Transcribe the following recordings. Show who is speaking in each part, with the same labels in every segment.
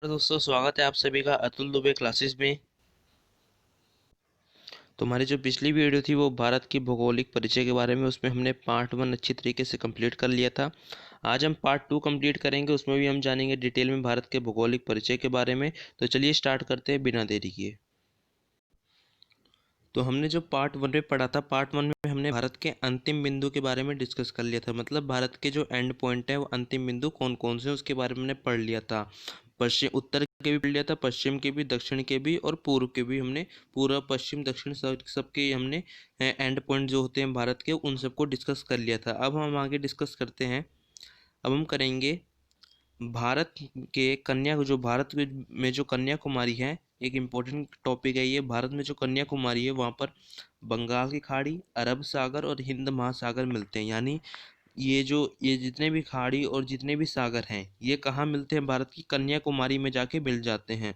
Speaker 1: तो दोस्तों स्वागत है आप सभी का अतुल दुबे क्लासेस में। तो हमारी जो पिछली वीडियो थी वो भारत की भौगोलिक परिचय के बारे में, उसमें हमने पार्ट 1 अच्छी तरीके से कंप्लीट कर लिया था। आज हम पार्ट 2 कंप्लीट करेंगे, उसमें भी हम जानेंगे डिटेल में भारत के भौगोलिक परिचय के बारे में। तो चलिए स्टार्ट करते हैं बिना देरी किए। तो हमने जो पार्ट 1 में पढ़ा था, पार्ट 1 में हमने भारत के अंतिम बिंदु के बारे में डिस्कस कर लिया था। मतलब भारत के जो एंड पॉइंट है वो अंतिम बिंदु कौन कौन से हैं उसके बारे में हमने पढ़ लिया था। पश्चिम उत्तर के भी पढ़ लिया था, पश्चिम के भी, दक्षिण के भी और पूर्व के भी। हमने पूर्व पश्चिम दक्षिण सबके हमने एंड पॉइंट जो होते हैं भारत के, उन सबको डिस्कस कर लिया था। अब हम आगे डिस्कस करते हैं। अब हम करेंगे भारत के जो भारत में जो कन्याकुमारी है, एक इम्पोर्टेंट टॉपिक है ये। भारत में जो कन्याकुमारी है वहाँ पर बंगाल की खाड़ी, अरब सागर और हिंद महासागर मिलते हैं। यानी ये जितने भी खाड़ी और जितने भी सागर हैं ये कहाँ मिलते हैं? भारत की कन्याकुमारी में जाके मिल जाते हैं।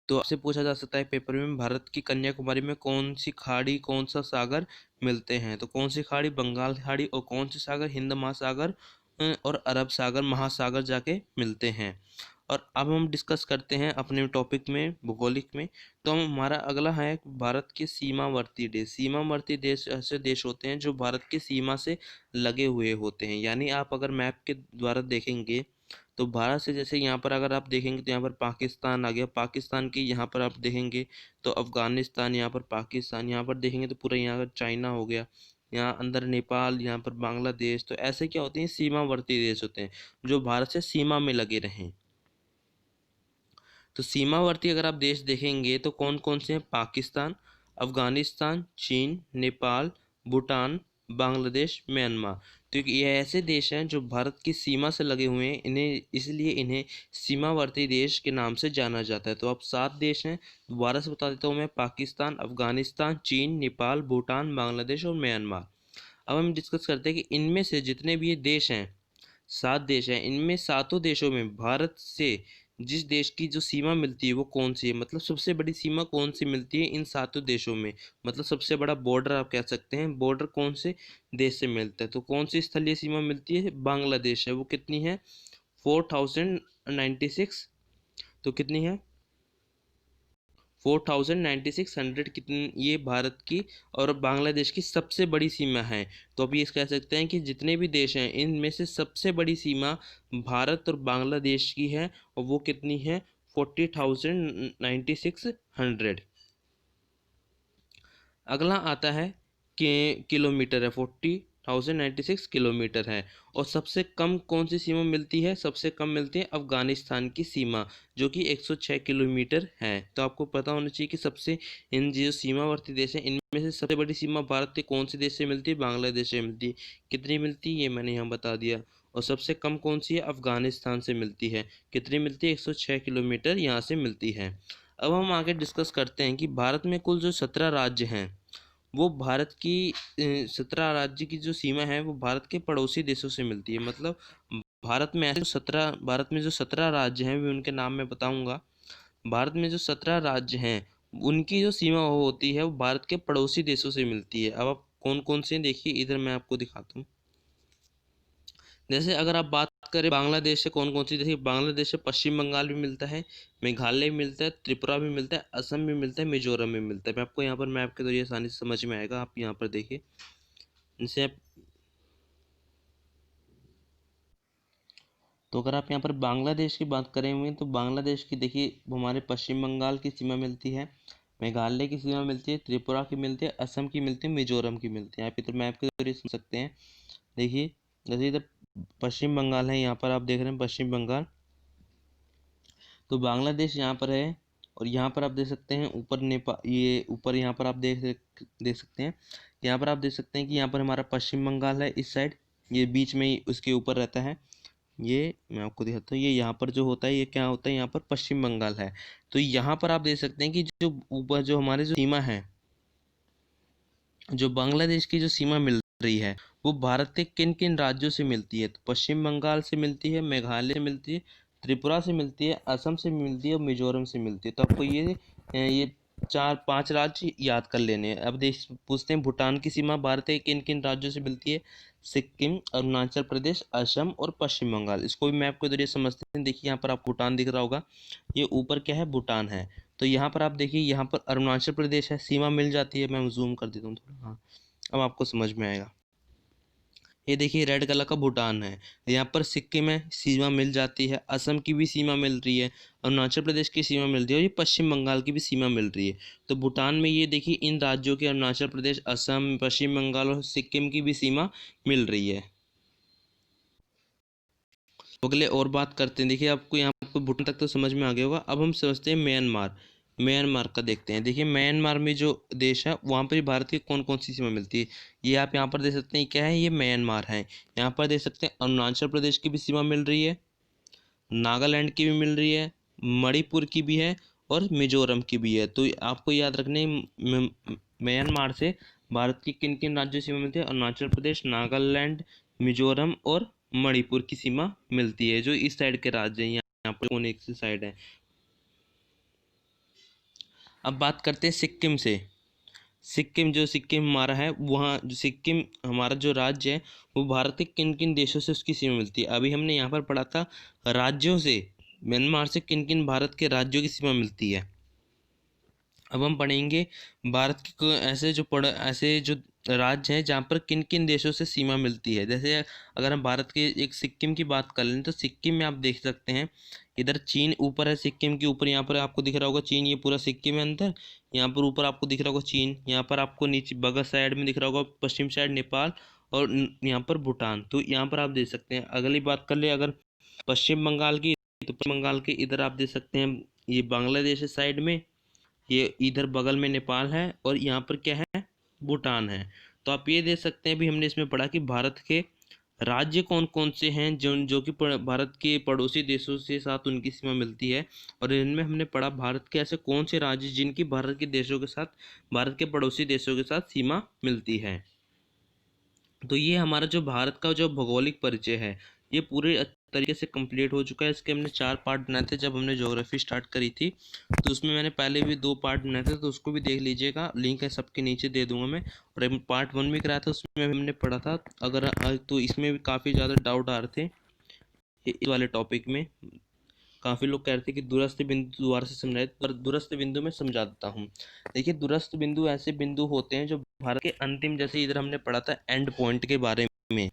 Speaker 1: तो आपसे पूछा जा सकता है पेपर में, भारत की कन्याकुमारी में कौन सी खाड़ी कौन सा सागर मिलते हैं? तो कौन सी खाड़ी? बंगाल की खाड़ी। और कौन सी सागर? हिंद महासागर और अरब सागर महासागर जाके मिलते हैं। और अब हम डिस्कस करते हैं अपने टॉपिक में, भूगोलिक में। तो हम हमारा अगला है भारत के सीमावर्ती देश। सीमावर्ती देश ऐसे देश होते हैं जो भारत की सीमा से लगे हुए होते हैं। यानी आप अगर मैप के द्वारा देखेंगे तो भारत से, जैसे यहाँ पर अगर आप देखेंगे तो यहाँ पर पाकिस्तान आ गया, पाकिस्तान की यहाँ पर आप देखेंगे तो अफगानिस्तान, यहाँ पर पाकिस्तान, यहाँ पर देखेंगे तो पूरा यहाँ पर चाइना हो गया, यहाँ अंदर नेपाल, यहाँ पर बांग्लादेश। तो ऐसे क्या होते हैं? सीमावर्ती देश होते हैं जो भारत से सीमा में लगे रहें। तो सीमावर्ती अगर आप देश देखेंगे तो कौन कौन से हैं? पाकिस्तान, अफगानिस्तान, चीन, नेपाल, भूटान, बांग्लादेश, म्यांमार। तो ये ऐसे देश हैं जो भारत की सीमा से लगे हुए हैं, इन्हें सीमावर्ती देश के नाम से जाना जाता है। तो अब 7 देश हैं, दोबारा से बता देता हूँ मैं। पाकिस्तान, अफगानिस्तान, चीन, नेपाल, भूटान, बांग्लादेश और म्यांमार। अब हम डिस्कस करते हैं कि इनमें से जितने भी ये देश हैं, 7 देश हैं, इनमें सातों देशों में भारत से जिस देश की जो सीमा मिलती है वो कौन सी है? मतलब सबसे बड़ी सीमा कौन सी मिलती है इन सातों देशों में? मतलब सबसे बड़ा बॉर्डर आप कह सकते हैं। बॉर्डर कौन से देश से मिलता है? तो कौन सी स्थलीय सीमा मिलती है? बांग्लादेश है। वो कितनी है? 4096। तो कितनी है? 49,600। कितनी ये भारत की और बांग्लादेश की सबसे बड़ी सीमा है। तो अभी इस कह सकते हैं कि जितने भी देश हैं इनमें से सबसे बड़ी सीमा भारत और बांग्लादेश की है, और वो कितनी है? 40,9600। अगला आता है कि किलोमीटर है, 40,096 किलोमीटर है। और सबसे कम कौन सी सीमा मिलती है? सबसे कम मिलती है अफगानिस्तान की सीमा, जो कि 106 किलोमीटर है। तो आपको पता होना चाहिए कि सबसे इन जो सीमावर्ती देश हैं इनमें से सबसे बड़ी सीमा भारत के कौन से देश से मिलती है? बांग्लादेश से मिलती है। कितनी मिलती है ये मैंने यहाँ बता दिया। और सबसे कम कौन सी है? अफगानिस्तान से मिलती है। कितनी मिलती है? 106 किलोमीटर यहाँ से मिलती है। अब हम आगे डिस्कस करते हैं कि भारत में कुल जो 17 राज्य हैं, वो भारत की 17 राज्य की जो सीमा है वो भारत के पड़ोसी देशों से मिलती है। मतलब भारत में जो 17 राज्य हैं, वे उनके नाम मैं बताऊंगा। भारत में जो 17 राज्य हैं उनकी जो सीमा होती है वो भारत के पड़ोसी देशों से मिलती है। अब आप कौन कौन से हैं देखिए, इधर मैं आपको दिखाता हूँ। जैसे अगर आप बात करें बांग्लादेश से, कौन कौन सी, देखिए बांग्लादेश से पश्चिम बंगाल भी मिलता है, मेघालय भी मिलता है, त्रिपुरा भी मिलता है, असम भी मिलता है, मिजोरम भी मिलता है। मैं आपको यहाँ पर मैप के जरिए आसानी से समझ में आएगा। आप यहाँ पर देखिए, इनसे आप, तो अगर आप यहाँ पर बांग्लादेश की बात करें हुए तो बांग्लादेश की देखिए हमारे पश्चिम बंगाल की सीमा मिलती है, मेघालय की सीमा मिलती है, त्रिपुरा की मिलती है, असम की मिलती है, मिजोरम की मिलती है। आप इधर मैप के जरिए समझ सकते हैं। देखिए जैसे इधर पश्चिम बंगाल है, यहाँ पर आप देख रहे हैं पश्चिम बंगाल, तो बांग्लादेश यहाँ पर है। और यहाँ पर आप देख सकते हैं ऊपर नेपाल, ये ऊपर यहाँ पर आप देख सकते हैं, यहाँ पर आप देख सकते हैं कि यहाँ पर हमारा पश्चिम बंगाल है इस साइड, ये बीच में ही उसके ऊपर रहता है। ये मैं आपको दिखाता हूँ, ये यहाँ पर जो होता है ये क्या होता है? यहाँ पर पश्चिम बंगाल है। तो यहाँ पर आप देख सकते हैं कि जो ऊपर जो हमारे जो सीमा है, जो बांग्लादेश की जो सीमा मिल रही है वो भारत के किन किन राज्यों से मिलती है? तो पश्चिम बंगाल से मिलती है, मेघालय से मिलती है, त्रिपुरा से मिलती है, असम से मिलती है और मिजोरम से मिलती है। तो आपको ये चार पांच राज्य याद कर लेने हैं। अब देश पूछते हैं भूटान की सीमा भारत के किन किन राज्यों से मिलती है? सिक्किम, अरुणाचल प्रदेश, असम और पश्चिम बंगाल। इसको भी मैप के जरिए समझते हैं। देखिए यहाँ पर आपको भूटान दिख रहा होगा, ये ऊपर क्या है? भूटान है। तो यहाँ पर आप देखिए, यहाँ पर अरुणाचल प्रदेश है, सीमा मिल जाती है। मैं जूम कर देता हूँ थोड़ा, हाँ अब आपको समझ में आएगा। ये देखिए रेड कलर का भूटान है। यहाँ पर सिक्किम है, सीमा मिल जाती है। असम की भी सीमा मिल रही है, अरुणाचल प्रदेश की सीमा मिल रही है, और ये पश्चिम बंगाल की भी सीमा मिल रही है। तो भूटान में ये देखिए इन राज्यों के अरुणाचल प्रदेश, असम, पश्चिम बंगाल और सिक्किम की भी सीमा मिल रही है। अगले और बात करते हैं। देखिए आपको यहाँ पर भूटान तक तो समझ में आ गया होगा। अब हम समझते हैं म्यांमार। म्यांमार का देखते हैं। देखिए म्यांमार में जो देश है वहाँ पर भारत की कौन कौन सी सीमा मिलती है, ये आप यहाँ पर देख सकते हैं। क्या है? ये म्यांमार है। यहाँ पर देख सकते हैं अरुणाचल प्रदेश की भी सीमा मिल रही है, नागालैंड की भी मिल रही है, मणिपुर की भी है और मिजोरम की भी है। तो आपको याद रखने म्यांमार से भारत की किन किन राज्यों की सीमा मिलती है? अरुणाचल प्रदेश, नागालैंड, मिजोरम और मणिपुर की सीमा मिलती है, जो इस साइड के राज्य हैं। यहाँ पर कौन एक से साइड है। अब बात करते हैं सिक्किम से। सिक्किम, जो सिक्किम हमारा है, वहाँ जो सिक्किम हमारा जो राज्य है वो भारत के किन किन देशों से उसकी सीमा मिलती है। अभी हमने यहाँ पर पढ़ा था राज्यों से, म्यांमार से किन किन भारत के राज्यों की सीमा मिलती है। अब हम पढ़ेंगे भारत के ऐसे जो ऐसे जो राज्य हैं जहाँ पर किन किन देशों से सीमा मिलती है। जैसे अगर हम भारत के एक सिक्किम की बात कर लें तो सिक्किम में आप देख सकते हैं इधर चीन ऊपर है, सिक्किम के ऊपर यहाँ पर आपको दिख रहा होगा चीन, ये पूरा सिक्किम है अंदर। यहाँ पर ऊपर आपको दिख रहा होगा चीन, यहाँ पर आपको नीचे बगल साइड में दिख रहा होगा पश्चिम साइड नेपाल, और यहाँ पर भूटान। तो यहाँ पर आप देख सकते हैं। अगली बात कर ले अगर पश्चिम बंगाल की, तो पश्चिम बंगाल के इधर आप देख सकते हैं ये बांग्लादेश है साइड में, ये इधर बगल में नेपाल है, और यहाँ पर क्या है? भूटान है। तो आप ये देख सकते हैं, भी हमने इसमें पढ़ा कि भारत के राज्य कौन कौन से हैं जो जो कि भारत के पड़ोसी देशों से साथ उनकी सीमा मिलती है। और इनमें हमने पढ़ा भारत के ऐसे कौन से राज्य जिनकी भारत के देशों के साथ, भारत के पड़ोसी देशों के साथ सीमा मिलती है। तो ये हमारा जो भारत का जो भौगोलिक परिचय है ये पूरे तरीके से कंप्लीट हो चुका है। इसके हमने 4 पार्ट बनाए थे जब हमने ज्योग्राफी स्टार्ट करी थी। तो उसमें मैंने पहले भी 2 पार्ट बनाए थे, तो उसको भी देख लीजिएगा, लिंक है सबके नीचे दे दूंगा मैं। और पार्ट 1 भी कराया था, उसमें हमने पढ़ा था। अगर तो इसमें भी काफ़ी ज़्यादा डाउट आ रहे थे इस वाले टॉपिक में। काफ़ी लोग कह रहे थे कि दूरस्थ बिंदु दोबारा से समझाए, पर दूरस्थ बिंदु में समझा देता हूँ। देखिए दूरस्थ बिंदु ऐसे बिंदु होते हैं जो भारत के अंतिम, जैसे इधर हमने पढ़ा था एंड पॉइंट के बारे में,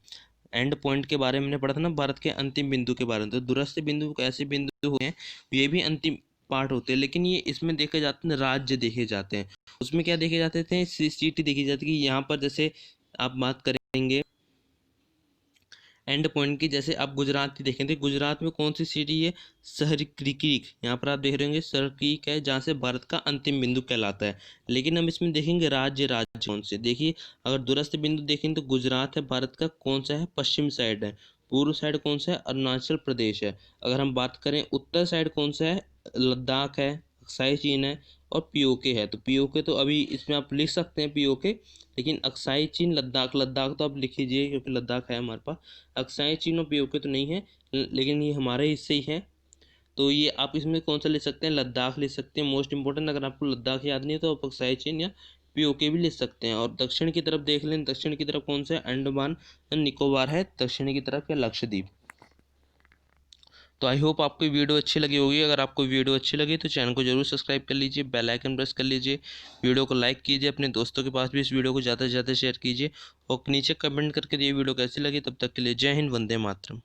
Speaker 1: एंड पॉइंट के बारे में हमने पढ़ा था ना, भारत के अंतिम बिंदु के बारे में। तो दूरस्थ बिंदु ऐसे बिंदु होते हैं, ये भी अंतिम पार्ट होते हैं, लेकिन ये इसमें देखे जाते हैं राज्य देखे जाते हैं। उसमें क्या देखे जाते थे? सिटी देखी जाती है कि यहाँ पर जैसे आप बात करेंगे एंड पॉइंट की, जैसे आप गुजरात की देखें तो गुजरात में कौन सी सिटी है? सहरक्रीक। यहाँ पर आप देख रहे होंगे सहरक्रीक है, जहाँ से भारत का अंतिम बिंदु कहलाता है। लेकिन हम इसमें देखेंगे राज्य, राज्य कौन से। देखिए अगर दूरस्थ बिंदु देखें तो गुजरात है भारत का, कौन सा है? पश्चिम साइड है। पूर्व साइड कौन सा है? अरुणाचल प्रदेश है। अगर हम बात करें उत्तर साइड कौन सा है? लद्दाख है, अक्साई चीन है और पीओके है। तो पीओके तो अभी इसमें आप लिख सकते हैं पीओके, लेकिन अक्साई चीन, लद्दाख, लद्दाख तो आप लिख लीजिए क्योंकि लद्दाख है हमारे पास। अक्साई चीन और पीओके तो नहीं है, लेकिन ये हमारे हिस्से ही है। तो ये आप इसमें कौन सा ले सकते हैं? लद्दाख ले सकते हैं। मोस्ट इंपॉर्टेंट, अगर आपको लद्दाख याद नहीं है तो आप अक्साई चीन या पीओके भी ले सकते हैं। और दक्षिण की तरफ देख लें, दक्षिण की तरफ कौन सा है? अंडमान निकोबार है दक्षिण की तरफ, या लक्षद्वीप। तो आई होप आपको वीडियो अच्छी लगी होगी। अगर आपको वीडियो अच्छी लगी तो चैनल को जरूर सब्सक्राइब कर लीजिए, बेल आइकन प्रेस कर लीजिए, वीडियो को लाइक कीजिए, अपने दोस्तों के पास भी इस वीडियो को ज़्यादा से ज़्यादा शेयर कीजिए, और नीचे कमेंट करके दिए वीडियो कैसी लगी। तब तक के लिए जय हिंद, वंदे मातरम।